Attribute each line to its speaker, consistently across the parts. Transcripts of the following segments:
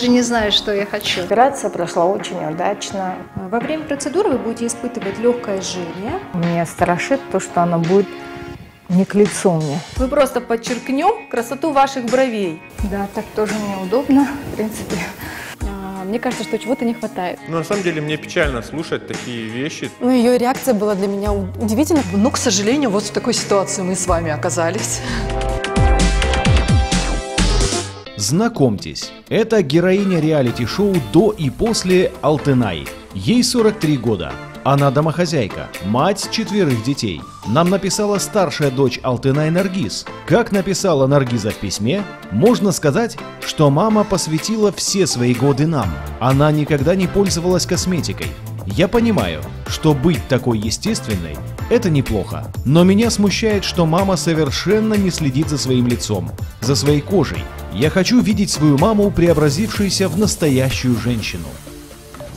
Speaker 1: даже не знаю, что я хочу.
Speaker 2: Операция прошла очень удачно.
Speaker 3: Во время процедуры вы будете испытывать легкое жжение.
Speaker 2: Мне страшит то, что оно будет не к лицу мне.
Speaker 3: Мы просто подчеркнем красоту ваших бровей.
Speaker 2: Да, так тоже неудобно, в принципе.
Speaker 3: Мне кажется, что чего-то не хватает.
Speaker 4: Но на самом деле мне печально слушать такие вещи.
Speaker 5: Ну, ее реакция была для меня удивительна.
Speaker 6: Но, к сожалению, вот в такой ситуации мы с вами оказались.
Speaker 7: Знакомьтесь, это героиня реалити-шоу «До и после» Алтынай. Ей 43 года. Она домохозяйка, мать 4 детей. Нам написала старшая дочь Алтынай Наргиз. Как написала Наргиза в письме, можно сказать, что мама посвятила все свои годы нам. Она никогда не пользовалась косметикой. Я понимаю, что быть такой естественной – это неплохо. Но меня смущает, что мама совершенно не следит за своим лицом, за своей кожей. Я хочу видеть свою маму, преобразившуюся в настоящую женщину.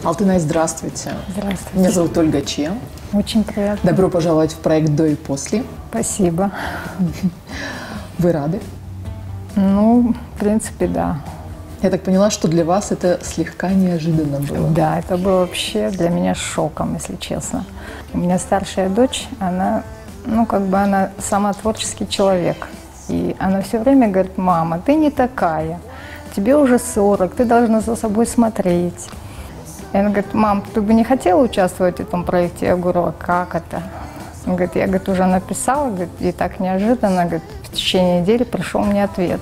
Speaker 6: Алтынай, здравствуйте.
Speaker 2: Здравствуйте.
Speaker 6: Меня зовут Ольга Че.
Speaker 2: Очень приятно.
Speaker 6: Добро пожаловать в проект «До и после».
Speaker 2: Спасибо.
Speaker 6: Вы рады?
Speaker 2: Ну, в принципе, да.
Speaker 6: Я так поняла, что для вас это слегка неожиданно было.
Speaker 2: Да, это было вообще для меня шоком, если честно. У меня старшая дочь, она, она сама творческий человек. И она все время говорит: мама, ты не такая, тебе уже 40, ты должна за собой смотреть. И она говорит: мам, ты бы не хотела участвовать в этом проекте? Я говорю: а как это? Она говорит: я уже написала, и так неожиданно, в течение недели пришел мне ответ.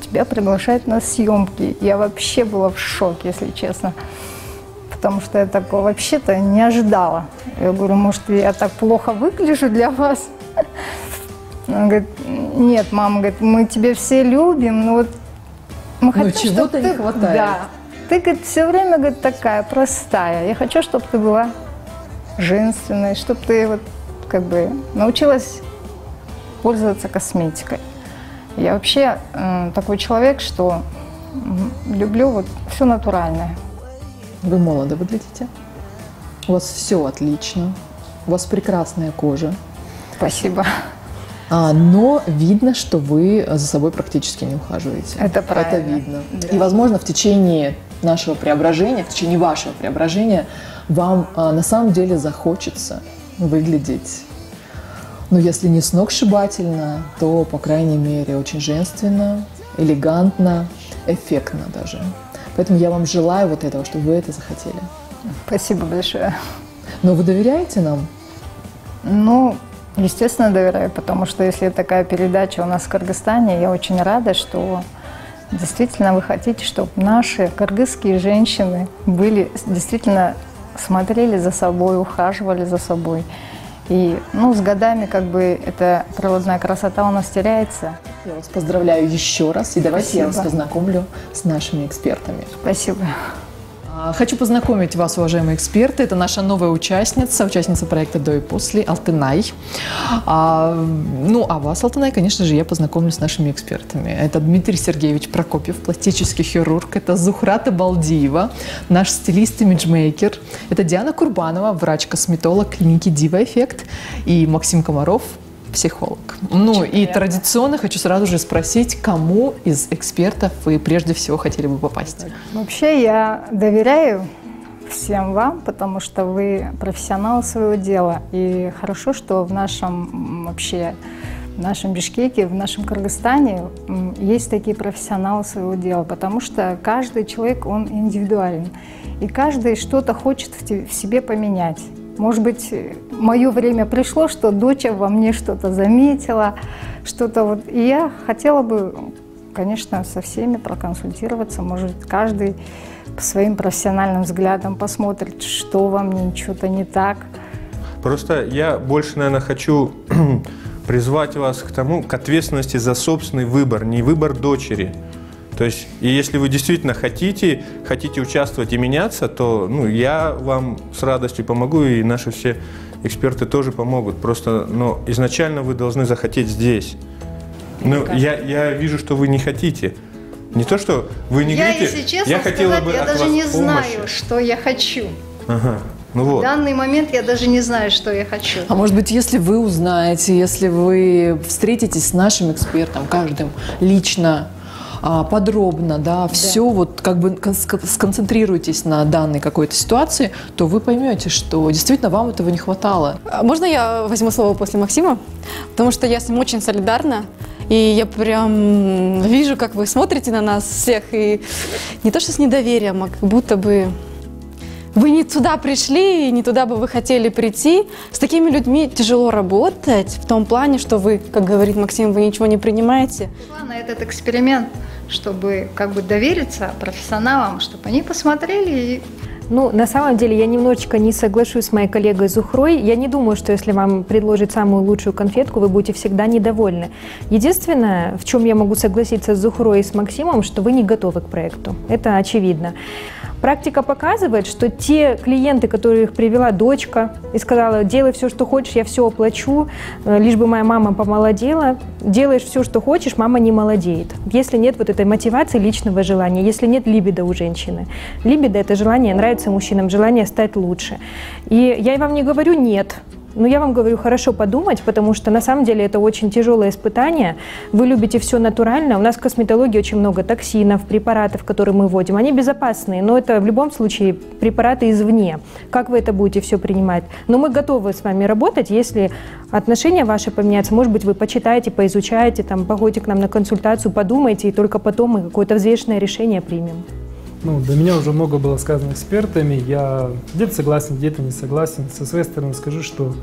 Speaker 2: Тебя приглашают на съемки. Я вообще была в шоке, если честно. Потому что я такого вообще-то не ожидала. Я говорю: может, я так плохо выгляжу для вас? Она говорит: нет, мама, мы тебя все любим, но вот мы хотим,
Speaker 6: чего-то не хватает.
Speaker 2: Да. Ты, все время, такая простая. Я хочу, чтобы ты была женственной, чтобы ты научилась пользоваться косметикой. Я вообще такой человек, что люблю все натуральное.
Speaker 6: Вы молодо выглядите. У вас все отлично. У вас прекрасная кожа.
Speaker 2: Спасибо.
Speaker 6: Но видно, что вы за собой практически не ухаживаете.
Speaker 2: Это правильно.
Speaker 6: Это видно.
Speaker 2: Да.
Speaker 6: И, возможно, в течение нашего преображения, в течение вашего преображения, вам на самом деле захочется выглядеть, если не сногсшибательно, то, по крайней мере, очень женственно, элегантно, эффектно даже. Поэтому я вам желаю вот этого, чтобы вы это захотели.
Speaker 2: Спасибо большое.
Speaker 6: Но вы доверяете нам?
Speaker 2: Естественно, доверяю, потому что если такая передача у нас в Кыргызстане, я очень рада, что действительно вы хотите, чтобы наши кыргызские женщины действительно смотрели за собой, ухаживали за собой. И с годами эта природная красота у нас теряется.
Speaker 6: Я вас поздравляю еще раз, и давайте
Speaker 2: Спасибо.
Speaker 6: я вас познакомлю с нашими экспертами.
Speaker 2: Спасибо.
Speaker 6: Хочу познакомить вас, уважаемые эксперты. Это наша новая участница проекта «До и после» Алтынай. А вас, Алтынай, конечно же, я познакомлю с нашими экспертами. Это Дмитрий Сергеевич Прокопьев, пластический хирург. Это Зухрата Балдиева, наш стилист-имиджмейкер. Это Диана Курбанова, врач-косметолог клиники Diva Effect. И Максим Комаров, психолог. И традиционно хочу сразу же спросить, кому из экспертов вы прежде всего хотели бы попасть?
Speaker 2: Вообще я доверяю всем вам, потому что вы профессионалы своего дела. И хорошо, что в нашем Бишкеке, в нашем Кыргызстане есть такие профессионалы своего дела, потому что каждый человек, он индивидуален. И каждый что-то хочет в себе поменять. Может быть, мое время пришло, что дочь во мне что-то заметила, И я хотела бы, конечно, со всеми проконсультироваться. Может, каждый по своим профессиональным взглядам посмотрит, что во мне, что-то не так.
Speaker 4: Просто я больше, наверное, хочу призвать вас к ответственности за собственный выбор, не выбор дочери. То есть, и если вы действительно хотите участвовать и меняться, то я вам с радостью помогу, и наши все эксперты тоже помогут. Просто, изначально вы должны захотеть здесь. Я вижу, что вы не хотите. Не то, что вы не говорите,
Speaker 1: если честно
Speaker 4: хотела
Speaker 1: сказать,
Speaker 4: бы
Speaker 1: я
Speaker 4: от
Speaker 1: даже
Speaker 4: вас
Speaker 1: не
Speaker 4: помощи.
Speaker 1: знаю, что я хочу.
Speaker 4: Ага.
Speaker 1: В данный момент я даже не знаю, что я хочу.
Speaker 6: А может быть, если вы узнаете, если вы встретитесь с нашим экспертом, каждым лично, подробно, да, все вот как бы сконцентрируетесь на данной какой-то ситуации, то вы поймете, что действительно вам этого не хватало.
Speaker 5: Можно я возьму слово после Максима? Потому что я с ним очень солидарна. И я прям вижу, как вы смотрите на нас всех. И не то, что с недоверием, а как будто бы вы не туда пришли, и не туда бы вы хотели прийти. С такими людьми тяжело работать, в том плане, что вы, как говорит Максим, вы ничего не принимаете.
Speaker 1: Пошла на этот эксперимент, чтобы как бы довериться профессионалам, чтобы они посмотрели и...
Speaker 8: Ну, на самом деле, я немножечко не соглашусь с моей коллегой Зухрой. Я не думаю, что если вам предложат самую лучшую конфетку, вы будете всегда недовольны. Единственное, в чем я могу согласиться с Зухрой и с Максимом, что вы не готовы к проекту. Это очевидно. Практика показывает, что те клиенты, которых привела дочка и сказала: делай все, что хочешь, я все оплачу, лишь бы моя мама помолодела, делаешь все, что хочешь, мама не молодеет. Если нет вот этой мотивации личного желания, если нет либидо у женщины. Либидо – это желание нравиться мужчинам, желание стать лучше. И я вам не говорю «нет». Но я вам говорю, хорошо подумать, потому что на самом деле это очень тяжелое испытание. Вы любите все натурально. У нас в косметологии очень много токсинов, препаратов, которые мы вводим. Они безопасные, но это в любом случае препараты извне. Как вы это будете все принимать? Но мы готовы с вами работать, если отношения ваши поменяются. Может быть, вы почитаете, поизучаете, там, походите к нам на консультацию, подумайте, и только потом мы какое-то взвешенное решение примем.
Speaker 9: Ну, до меня уже много было сказано экспертами, я где-то согласен, где-то не согласен. Со своей стороны скажу, что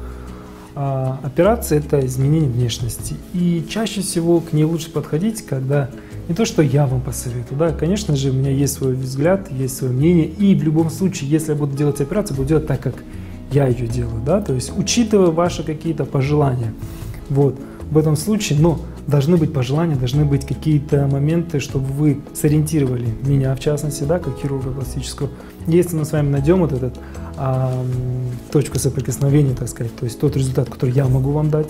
Speaker 9: операция – это изменение внешности. И чаще всего к ней лучше подходить, когда не то, что я вам посоветую, да, конечно же, у меня есть свой взгляд, есть свое мнение, и в любом случае, если я буду делать операцию, буду делать так, как я ее делаю, да, то есть учитывая ваши какие-то пожелания. Вот, в этом случае, но должны быть пожелания, должны быть какие-то моменты, чтобы вы сориентировали меня, в частности, да, как хирурга пластического. Если мы с вами найдем вот эту точку соприкосновения, так сказать, то есть тот результат, который я могу вам дать,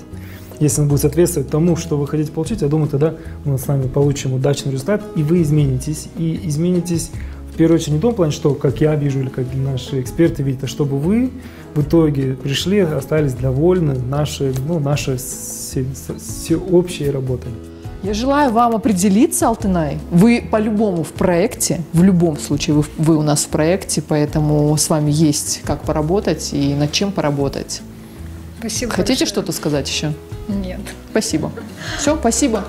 Speaker 9: если он будет соответствовать тому, что вы хотите получить, я думаю, тогда мы с вами получим удачный результат, и вы изменитесь. И изменитесь в первую очередь не в том плане, что, как я вижу, или как наши эксперты видят, а чтобы вы в итоге пришли, остались довольны нашей всеобщей работой.
Speaker 6: Я желаю вам определиться, Алтынай. Вы по-любому в проекте, в любом случае вы у нас в проекте, поэтому с вами есть как поработать и над чем поработать.
Speaker 1: Спасибо.
Speaker 6: Хотите
Speaker 1: большое.
Speaker 6: что-то сказать еще?
Speaker 1: Нет.
Speaker 6: Спасибо. Все, спасибо.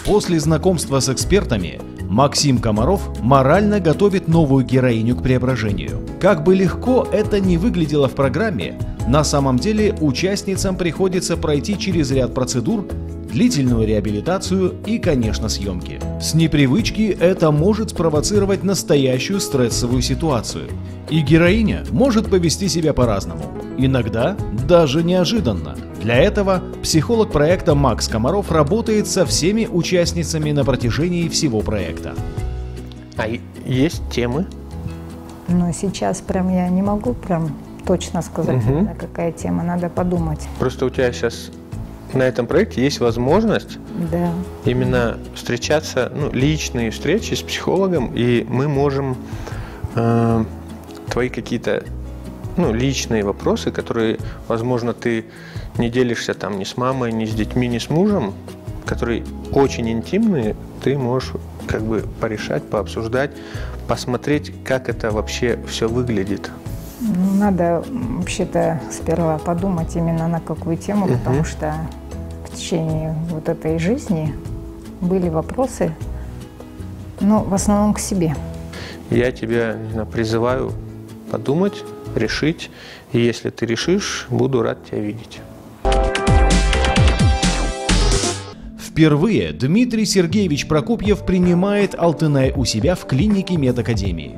Speaker 7: После знакомства с экспертами Максим Комаров морально готовит новую героиню к преображению. Как бы легко это ни выглядело в программе, на самом деле участницам приходится пройти через ряд процедур, длительную реабилитацию и, конечно, съемки. С непривычки это может спровоцировать настоящую стрессовую ситуацию. И героиня может повести себя по-разному. Иногда даже неожиданно. Для этого психолог проекта Макс Комаров работает со всеми участницами на протяжении всего проекта.
Speaker 4: А есть темы?
Speaker 2: Но сейчас прям я не могу прям точно сказать, какая тема, надо подумать.
Speaker 4: Просто у тебя сейчас на этом проекте есть возможность именно встречаться, личные встречи с психологом, и мы можем твои какие-то личные вопросы, которые, возможно, ты не делишься там ни с мамой, ни с детьми, ни с мужем, которые очень интимные, ты можешь как бы порешать, пообсуждать, посмотреть, как это вообще все выглядит.
Speaker 2: Надо вообще-то сперва подумать именно на какую тему, потому что в течение вот этой жизни были вопросы, в основном к себе.
Speaker 4: Я тебя призываю подумать, решить, и если ты решишь, буду рад тебя видеть.
Speaker 7: Впервые Дмитрий Сергеевич Прокопьев принимает Алтынай у себя в клинике медакадемии.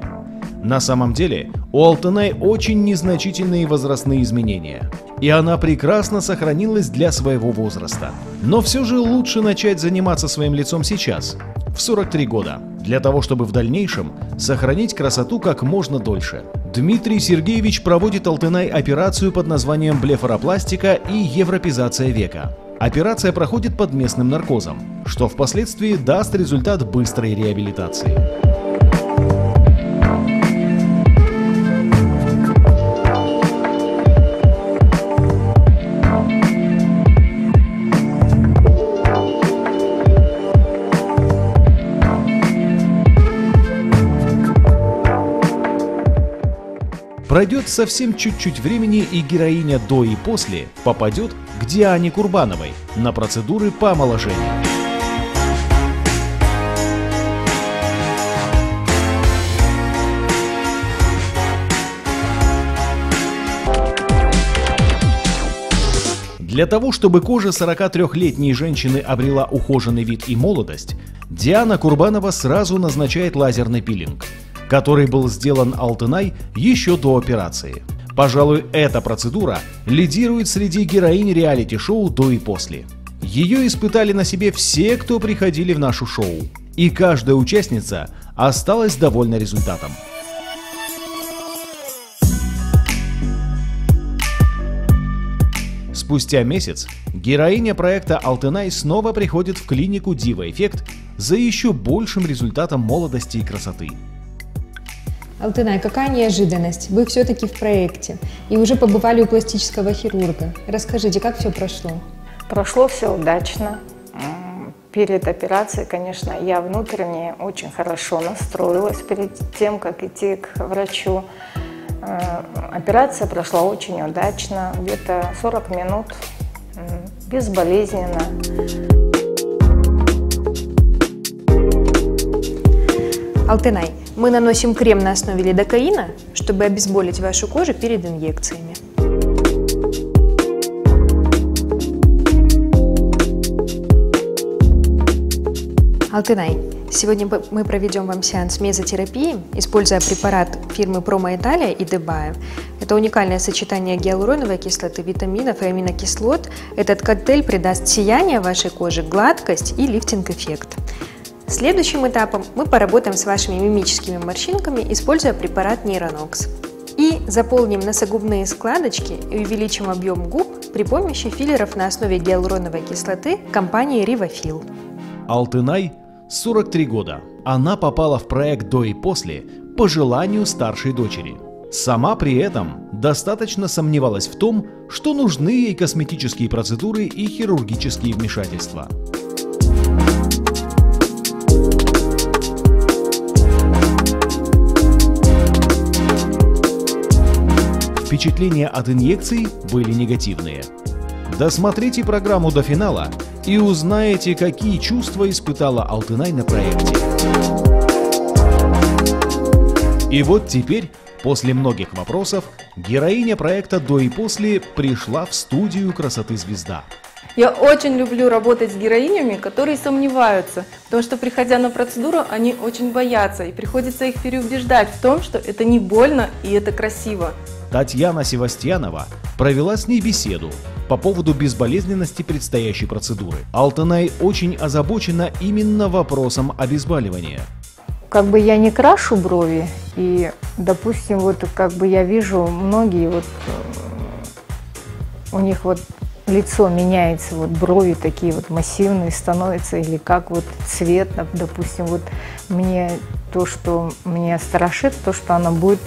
Speaker 7: На самом деле, у Алтынай очень незначительные возрастные изменения, и она прекрасно сохранилась для своего возраста. Но все же лучше начать заниматься своим лицом сейчас, в 43 года, для того, чтобы в дальнейшем сохранить красоту как можно дольше. Дмитрий Сергеевич проводит Алтынай операцию под названием блефаропластика и европеизация века. Операция проходит под местным наркозом, что впоследствии даст результат быстрой реабилитации. Пройдет совсем чуть-чуть времени, и героиня до и после попадет к Диане Курбановой на процедуры по омоложению. Для того, чтобы кожа 43-летней женщины обрела ухоженный вид и молодость, Диана Курбанова сразу назначает лазерный пилинг, который был сделан Алтынай еще до операции. Пожалуй, эта процедура лидирует среди героинь реалити-шоу «До и после». Ее испытали на себе все, кто приходили в нашу шоу, и каждая участница осталась довольна результатом. Спустя месяц героиня проекта Алтынай снова приходит в клинику Diva Effect за еще большим результатом молодости и красоты.
Speaker 8: Алтынай, какая неожиданность! Вы все-таки в проекте и уже побывали у пластического хирурга. Расскажите, как все прошло?
Speaker 2: Прошло все удачно. Перед операцией, конечно, я внутренне очень хорошо настроилась перед тем, как идти к врачу. Операция прошла очень удачно, где-то 40 минут, безболезненно.
Speaker 8: Алтынай, мы наносим крем на основе лидокаина, чтобы обезболить вашу кожу перед инъекциями. Алтынай, сегодня мы проведем вам сеанс мезотерапии, используя препарат фирмы Промо Италия и Дебаев. Это уникальное сочетание гиалуроновой кислоты, витаминов и аминокислот. Этот коктейль придаст сияние вашей коже, гладкость и лифтинг-эффект. Следующим этапом мы поработаем с вашими мимическими морщинками, используя препарат Нейронокс. И заполним носогубные складочки и увеличим объем губ при помощи филлеров на основе гиалуроновой кислоты компании Ривафил.
Speaker 7: Алтынай 43 года. Она попала в проект «До и после» по желанию старшей дочери. Сама при этом достаточно сомневалась в том, что нужны ей косметические процедуры и хирургические вмешательства. Впечатления от инъекций были негативные. Досмотрите программу до финала и узнаете, какие чувства испытала Алтынай на проекте. И вот теперь, после многих вопросов, героиня проекта «До и после» пришла в студию красоты «Звезда».
Speaker 10: Я очень люблю работать с героинями, которые сомневаются, потому что, приходя на процедуру, они очень боятся, и приходится их переубеждать в том, что это не больно и это красиво.
Speaker 7: Татьяна Севастьянова провела с ней беседу по поводу безболезненности предстоящей процедуры. Алтынай очень озабочена именно вопросом обезболивания.
Speaker 2: Как бы я не крашу брови, и, допустим, вот как бы я вижу, многие вот у них вот лицо меняется, вот брови такие вот массивные становятся, или как вот цвет, допустим, вот мне то, что меня страшит, то, что она будет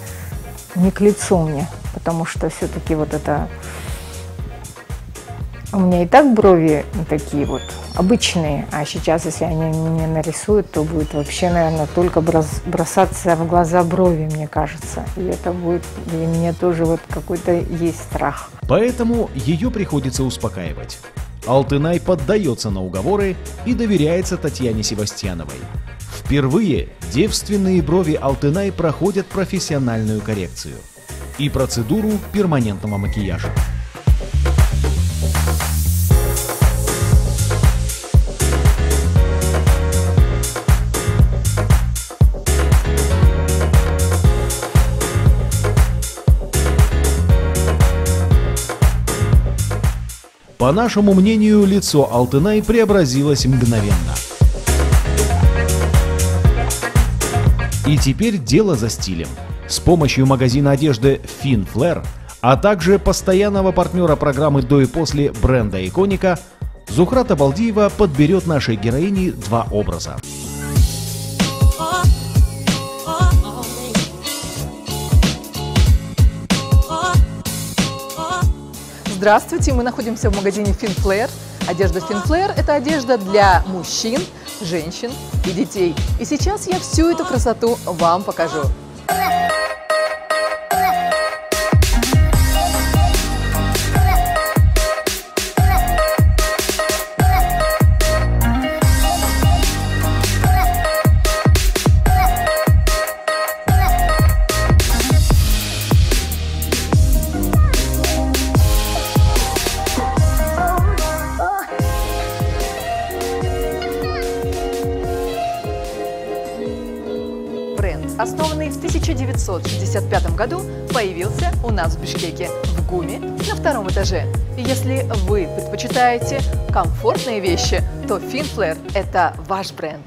Speaker 2: не к лицу мне, потому что все-таки вот это... У меня и так брови такие вот обычные, а сейчас, если они мне нарисуют, то будет вообще, наверное, только бросаться в глаза брови, мне кажется. И это будет для меня тоже вот какой-то есть страх.
Speaker 7: Поэтому ее приходится успокаивать. Алтынай поддается на уговоры и доверяется Татьяне Севастьяновой. Впервые девственные брови Алтынай проходят профессиональную коррекцию и процедуру перманентного макияжа. По нашему мнению, лицо Алтынай преобразилось мгновенно. И теперь дело за стилем. С помощью магазина одежды Finflair, а также постоянного партнера программы «До и после» бренда «Иконика», Зухра Табалдиева подберет нашей героине два образа.
Speaker 6: Здравствуйте, мы находимся в магазине Finflair. Одежда Finflair – это одежда для мужчин, женщин и детей. И сейчас я всю эту красоту вам покажу.
Speaker 11: 1965 году появился у нас в Бишкеке, в ГУМе, на 2-м этаже. И если вы предпочитаете комфортные вещи, то Finflare – это ваш бренд.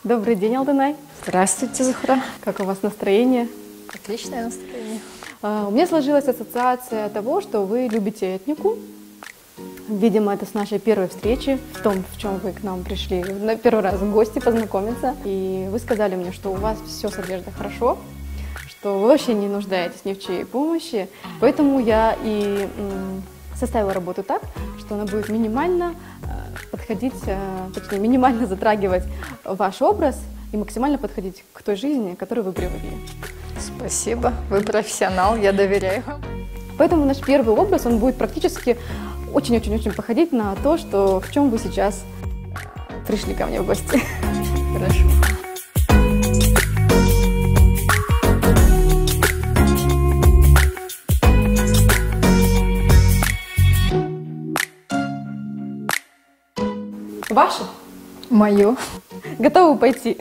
Speaker 5: Добрый день, Алтынай.
Speaker 2: Здравствуйте, Зухра.
Speaker 5: Как у вас настроение?
Speaker 2: Отличное настроение.
Speaker 5: У меня сложилась ассоциация того, что вы любите этнику. Видимо, это с нашей первой встречи, в том, в чем вы к нам пришли на первый раз в гости познакомиться. И вы сказали мне, что у вас все с одеждой хорошо, что вы вообще не нуждаетесь ни в чьей помощи. Поэтому я и составила работу так, что она будет минимально подходить, точнее, минимально затрагивать ваш образ и максимально подходить к той жизни, к которой вы привыкли.
Speaker 2: Спасибо, вы профессионал, я доверяю вам.
Speaker 5: Поэтому наш первый образ, он будет практически очень-очень-очень походить на то, что в чем вы сейчас пришли ко мне в гости.
Speaker 2: Хорошо.
Speaker 5: Ваше?
Speaker 2: Мое.
Speaker 5: Готовы пойти?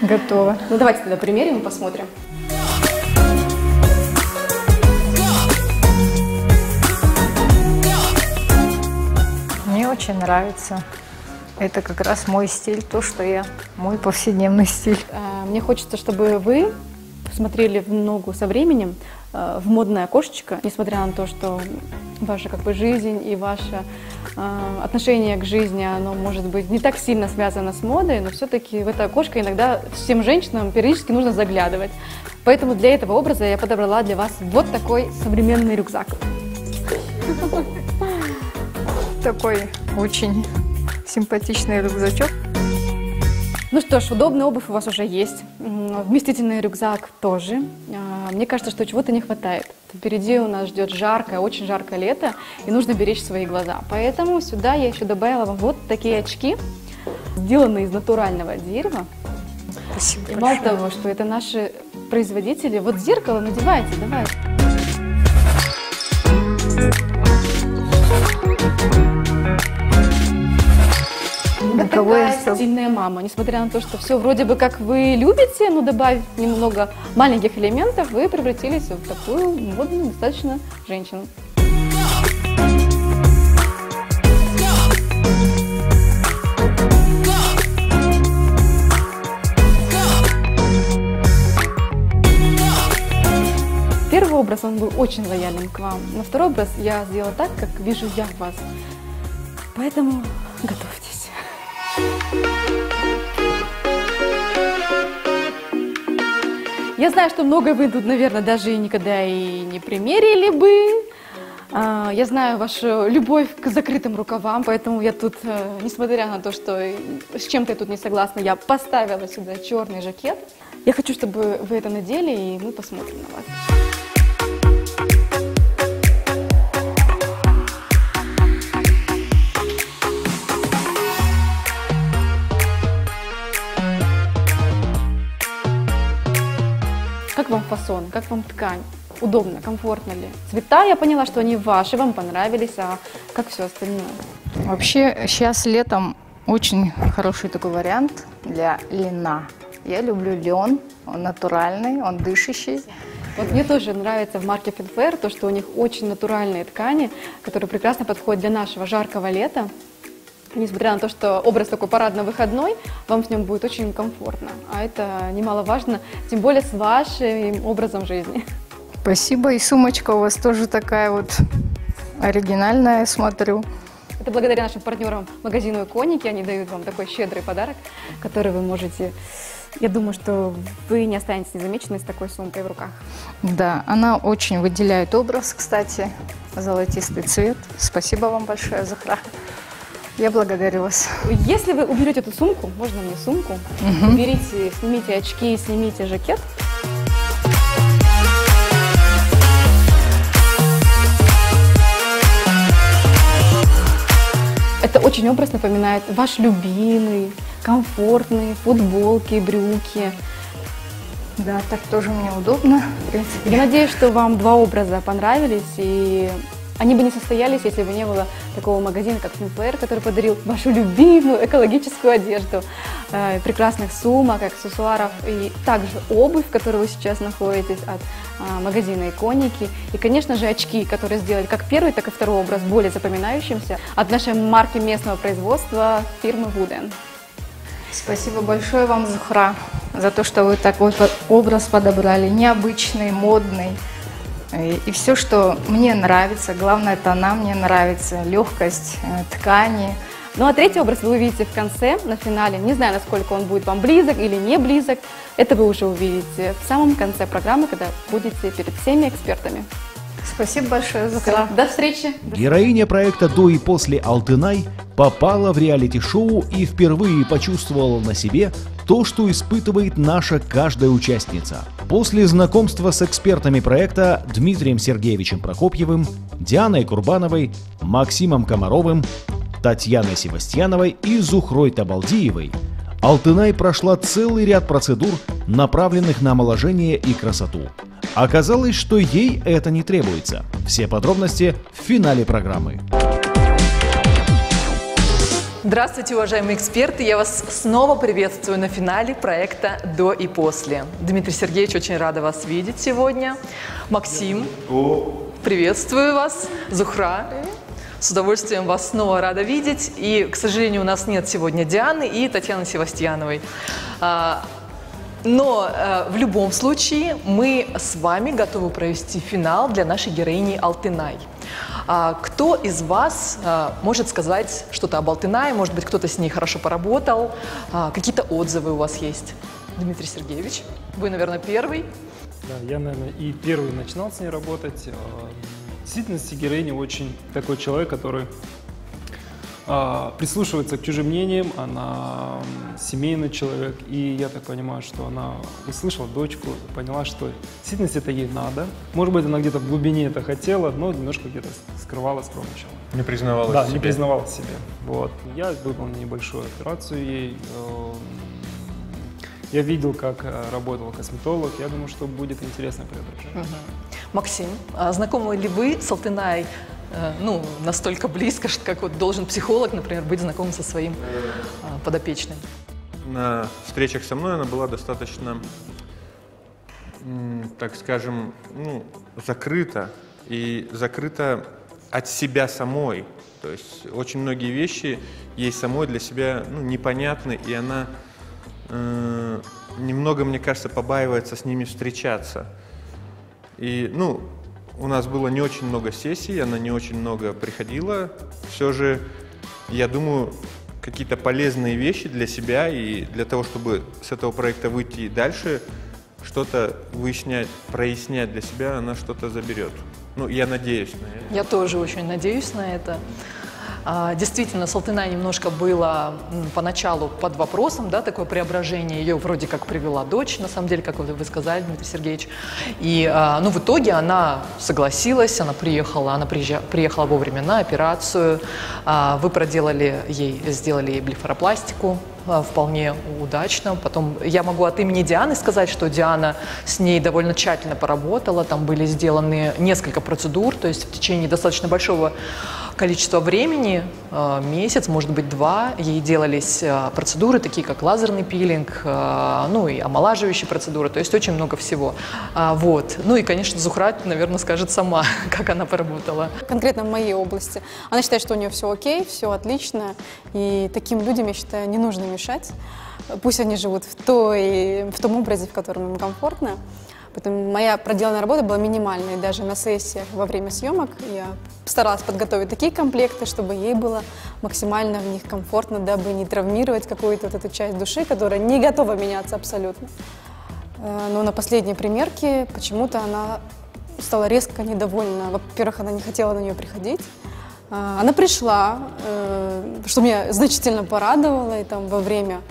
Speaker 2: Готово.
Speaker 5: Ну давайте тогда примерим и посмотрим.
Speaker 2: Мне очень нравится. Это как раз мой стиль, то, что мой повседневный стиль.
Speaker 5: Мне хочется, чтобы вы смотрели в ногу со временем, в модное окошечко, несмотря на то, что ваша жизнь и ваше отношение к жизни, оно может быть не так сильно связано с модой, но все-таки в это окошко иногда всем женщинам периодически нужно заглядывать. Поэтому для этого образа я подобрала для вас вот такой современный рюкзак.
Speaker 2: Такой очень симпатичный рюкзачок.
Speaker 5: Ну что ж, удобная обувь у вас уже есть, вместительный рюкзак тоже. Мне кажется, что чего-то не хватает. Впереди у нас ждет жаркое, очень жаркое лето, и нужно беречь свои глаза. Поэтому сюда я еще добавила вам вот такие очки, сделанные из натурального дерева.
Speaker 2: Спасибо.
Speaker 5: И мало того, что это наши производители. Вот зеркало надевайте, давайте. Вот такая стильная мама. Несмотря на то, что все вроде бы как вы любите, но добавив немного маленьких элементов, вы превратились в такую модную достаточно женщину. Первый образ, он был очень лояльным к вам. Но второй образ я сделала так, как вижу я в вас. Поэтому готовьтесь. Я знаю, что многое вы тут, наверное, даже и никогда и не примерили бы. Я знаю вашу любовь к закрытым рукавам, поэтому я тут, несмотря на то, что с чем-то я тут не согласна, я поставила сюда черный жакет. Я хочу, чтобы вы это надели, и мы посмотрим на вас. Как вам фасон, как вам ткань? Удобно, комфортно ли? Цвета, я поняла, что они ваши, вам понравились, а как все остальное?
Speaker 2: Вообще, сейчас летом очень хороший такой вариант для льна. Я люблю лен, он натуральный, он дышащий.
Speaker 5: Вот мне тоже нравится в марке Finflare то, что у них очень натуральные ткани, которые прекрасно подходят для нашего жаркого лета. Несмотря на то, что образ такой парадно-выходной, вам в нем будет очень комфортно. А это немаловажно, тем более с вашим образом жизни.
Speaker 2: Спасибо. И сумочка у вас тоже такая вот оригинальная, смотрю.
Speaker 5: Это благодаря нашим партнерам магазину «Иконики». Они дают вам такой щедрый подарок, который вы можете... Я думаю, что вы не останетесь незамеченной с такой сумкой в руках.
Speaker 2: Да, она очень выделяет образ, кстати. Золотистый цвет. Спасибо вам большое, Зухра. Я благодарю вас.
Speaker 5: Если вы уберете эту сумку, можно мне сумку, уберите, снимите очки, снимите жакет. Это очень образ напоминает ваш любимый, комфортный, футболки, брюки.
Speaker 2: Да, так тоже мне удобно, в принципе.
Speaker 5: Я надеюсь, что вам два образа понравились, и они бы не состоялись, если бы не было такого магазина, как Finflair, который подарил вашу любимую экологическую одежду, прекрасных сумок, аксессуаров и также обувь, в которой вы сейчас находитесь, от магазина Иконики. И, конечно же, очки, которые сделали как первый, так и второй образ более запоминающимся от нашей марки местного производства фирмы Wooden.
Speaker 1: Спасибо большое вам, Зухра, за то, что вы такой образ подобрали, необычный, модный. И все, что мне нравится, главное, тона мне нравится, легкость ткани.
Speaker 5: Ну а третий образ вы увидите в конце, на финале. Не знаю, насколько он будет вам близок или не близок. Это вы уже увидите в самом конце программы, когда будете перед всеми экспертами.
Speaker 1: Спасибо большое, Зухра.
Speaker 5: До встречи.
Speaker 7: Героиня проекта «До и после Алтынай» попала в реалити-шоу и впервые почувствовала на себе то, что испытывает наша каждая участница. После знакомства с экспертами проекта Дмитрием Сергеевичем Прокопьевым, Дианой Курбановой, Максимом Комаровым, Татьяной Севастьяновой и Зухрой Табалдиевой, Алтынай прошла целый ряд процедур, направленных на омоложение и красоту. Оказалось, что ей это не требуется. Все подробности в финале программы.
Speaker 11: Здравствуйте, уважаемые эксперты! Я вас снова приветствую на финале проекта «До и после». Дмитрий Сергеевич, очень рада вас видеть сегодня. Максим, приветствую вас. Зухра, с удовольствием вас снова рада видеть. И, к сожалению, у нас нет сегодня Дианы и Татьяны Севастьяновой. Но в любом случае мы с вами готовы провести финал для нашей героини Алтынай. Кто из вас может сказать что-то об Алтынай? Может быть, кто-то с ней хорошо поработал? Какие-то отзывы у вас есть? Дмитрий Сергеевич, вы, наверное, первый.
Speaker 9: Да, я, наверное, и первый начинал с ней работать. В действительности героиня очень такой человек, который прислушивается к чужим мнениям, она семейный человек, и я так понимаю, что она услышала дочку, поняла, что в действительности это ей надо. Может быть, она где-то в глубине это хотела, но немножко где-то скрывала, скромничала.
Speaker 4: Не признавалась
Speaker 9: да,
Speaker 4: себе.
Speaker 9: не признавала себе. Вот. Я выполнил небольшую операцию ей. Я видел, как работал косметолог. Я думаю, что будет интересно преображение.
Speaker 11: Максим, знакомы ли вы с Алтынай? Ну, настолько близко, как вот должен психолог, например, быть знакомым со своим подопечным.
Speaker 4: На встречах со мной она была достаточно, так скажем, закрыта. И закрыта от себя самой. То есть очень многие вещи ей самой для себя непонятны, и она немного, мне кажется, побаивается с ними встречаться. И, у нас было не очень много сессий, она не очень много приходила. Все же, я думаю, какие-то полезные вещи для себя и для того, чтобы с этого проекта выйти дальше, что-то выяснять, прояснять для себя, она что-то заберет. Я надеюсь на это.
Speaker 11: Я тоже очень надеюсь на это. Действительно, с Алтынай немножко было поначалу под вопросом, да, такое преображение. Ее вроде как привела дочь, на самом деле, как вы сказали, Дмитрий Сергеевич. И в итоге она согласилась, она приехала вовремя на операцию. Вы сделали ей блефаропластику вполне удачно. Потом я могу от имени Дианы сказать, что Диана с ней довольно тщательно поработала. Там были сделаны несколько процедур, то есть в течение достаточно большого количества времени, месяц, может быть, 2, ей делались процедуры, такие как лазерный пилинг, и омолаживающие процедуры, то есть очень много всего. И, конечно, Зухра, наверное, скажет сама, как она поработала.
Speaker 5: Конкретно в моей области. Она считает, что у нее все окей, все отлично, и таким людям, я считаю, не нужно мешать. Пусть они живут в том образе, в котором им комфортно. Поэтому моя проделанная работа была минимальной. Даже на сессиях во время съемок я старалась подготовить такие комплекты, чтобы ей было максимально в них комфортно, дабы не травмировать какую-то эту часть души, которая не готова меняться абсолютно. Но на последней примерке почему-то она стала резко недовольна. Во-первых, она не хотела на нее приходить. Она пришла, что меня значительно порадовало, и там во время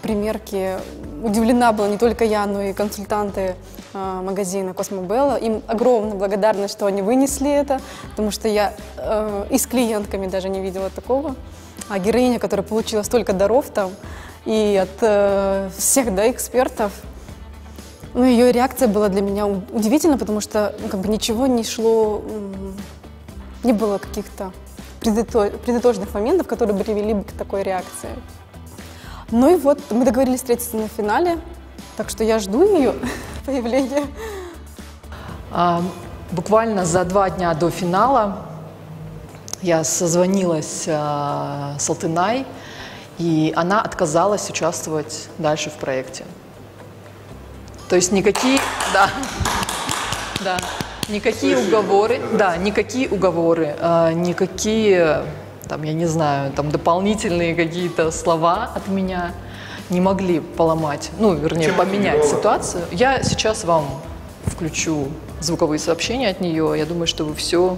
Speaker 5: примерки удивлена была не только я, но и консультанты магазина Космобелла. Им огромная благодарность, что они вынесли это, потому что я и с клиентками даже не видела такого. А героиня, которая получила столько даров там и от всех экспертов, ее реакция была для меня удивительна, потому что ничего не шло не было каких-то предотвратных моментов, которые привели бы к такой реакции. Ну и вот, мы договорились встретиться на финале, так что я жду ее появления.
Speaker 11: Буквально за 2 дня до финала я созвонилась с Алтынай, и она отказалась участвовать дальше в проекте. То есть никакие уговоры, никакие, там, я не знаю, там дополнительные какие-то слова от меня не могли поломать, ну, вернее, поменять ситуацию. Я сейчас вам включу звуковые сообщения от нее. Я думаю, что вы все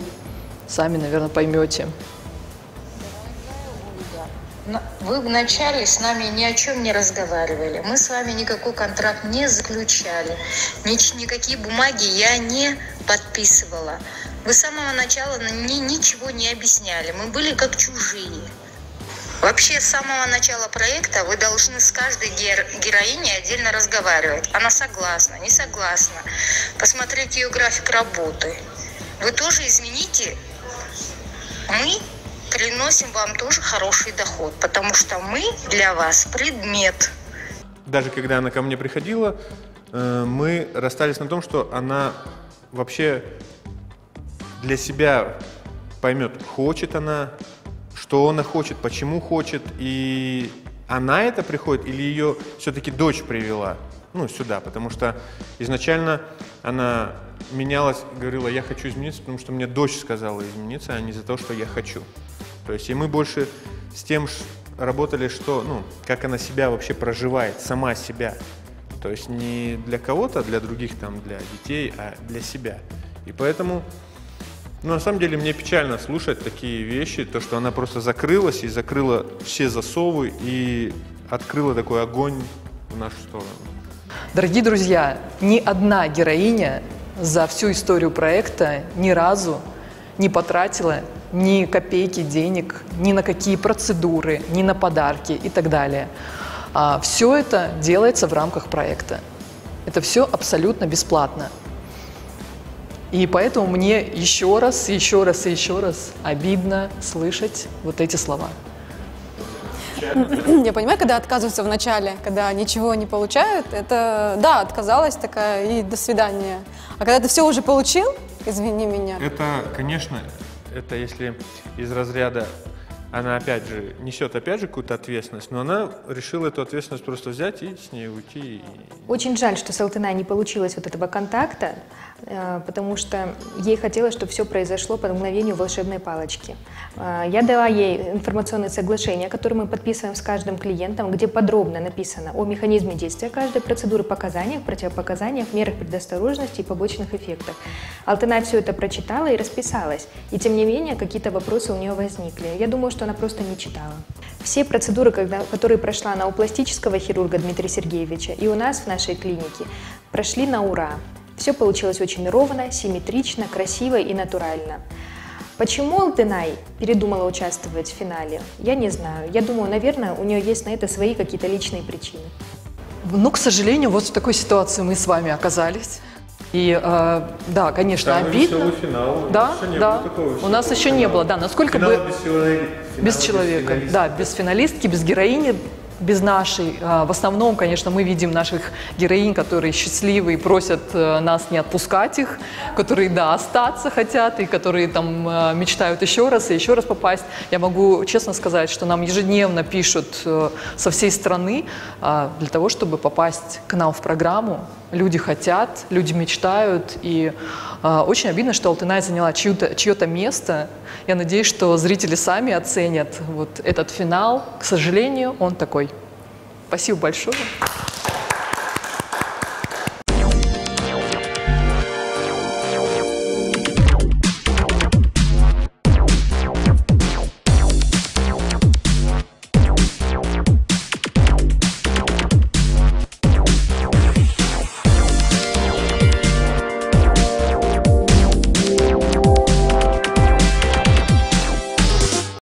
Speaker 11: сами, наверное, поймете.
Speaker 12: Вы вначале с нами ни о чем не разговаривали. Мы с вами никакой контракт не заключали. Никакие бумаги я не подписывала. Вы с самого начала мне ничего не объясняли. Мы были как чужие. Вообще, с самого начала проекта вы должны с каждой героиней отдельно разговаривать. Она согласна, не согласна. Посмотреть ее график работы. Вы тоже измените. Мы приносим вам тоже хороший доход, потому что мы для вас предмет.
Speaker 4: Даже когда она ко мне приходила, мы расстались на том, что она вообще для себя поймет, хочет она, что она хочет, почему хочет, и она это приходит, или ее все-таки дочь привела, ну, сюда, потому что изначально она менялась, говорила, я хочу измениться, потому что мне дочь сказала измениться, а не за то, что я хочу. То есть и мы больше с тем работали, что, ну, как она себя вообще проживает, сама себя. То есть не для кого-то, для других, там, для детей, а для себя. И поэтому, ну, на самом деле, мне печально слушать такие вещи, то, что она просто закрылась и закрыла все засовы и открыла такой огонь в нашу сторону.
Speaker 11: Дорогие друзья, ни одна героиня за всю историю проекта ни разу не потратила ни копейки денег, ни на какие процедуры, ни на подарки и так далее. Все это делается в рамках проекта. Это все абсолютно бесплатно. И поэтому мне еще раз обидно слышать вот эти слова.
Speaker 5: Я понимаю, когда отказываются в начале, когда ничего не получают, это, да, отказалась такая и до свидания. А когда ты все уже получил, извини меня.
Speaker 4: Это, конечно, это если из разряда она опять же несет какую-то ответственность, но она решила эту ответственность просто взять и с ней уйти.
Speaker 8: Очень жаль, что с Алтынай не получилось вот этого контакта, потому что ей хотелось, чтобы все произошло по мгновению волшебной палочки. Я дала ей информационное соглашение, которое мы подписываем с каждым клиентом, где подробно написано о механизме действия каждой процедуры, показаниях, противопоказаниях, мерах предосторожности и побочных эффектах. Алтынай все это прочитала и расписалась, и тем не менее какие-то вопросы у нее возникли. Я думаю, что она просто не читала. Все процедуры, которые прошла она у пластического хирурга Дмитрия Сергеевича и у нас в нашей клинике, прошли на ура. Все получилось очень ровно, симметрично, красиво и натурально. Почему Алтынай передумала участвовать в финале, я не знаю. Я думаю, наверное, у нее есть на это свои какие-то личные причины.
Speaker 11: Ну, к сожалению, вот в такой ситуации мы с вами оказались. И да, конечно, обидно.
Speaker 4: Финал.
Speaker 11: Да, да. У нас еще не было, да, насколько бы без человека, да, без финалистки, без героини, без нашей. В основном, конечно, мы видим наших героинь, которые счастливы и просят нас не отпускать их, которые, да, остаться хотят и которые там мечтают еще раз и еще раз попасть. Я могу честно сказать, что нам ежедневно пишут со всей страны для того, чтобы попасть к нам в программу. Люди хотят, люди мечтают, и очень обидно, что Алтынай заняла чье-то место. Я надеюсь, что зрители сами оценят вот этот финал. К сожалению, он такой. Спасибо большое.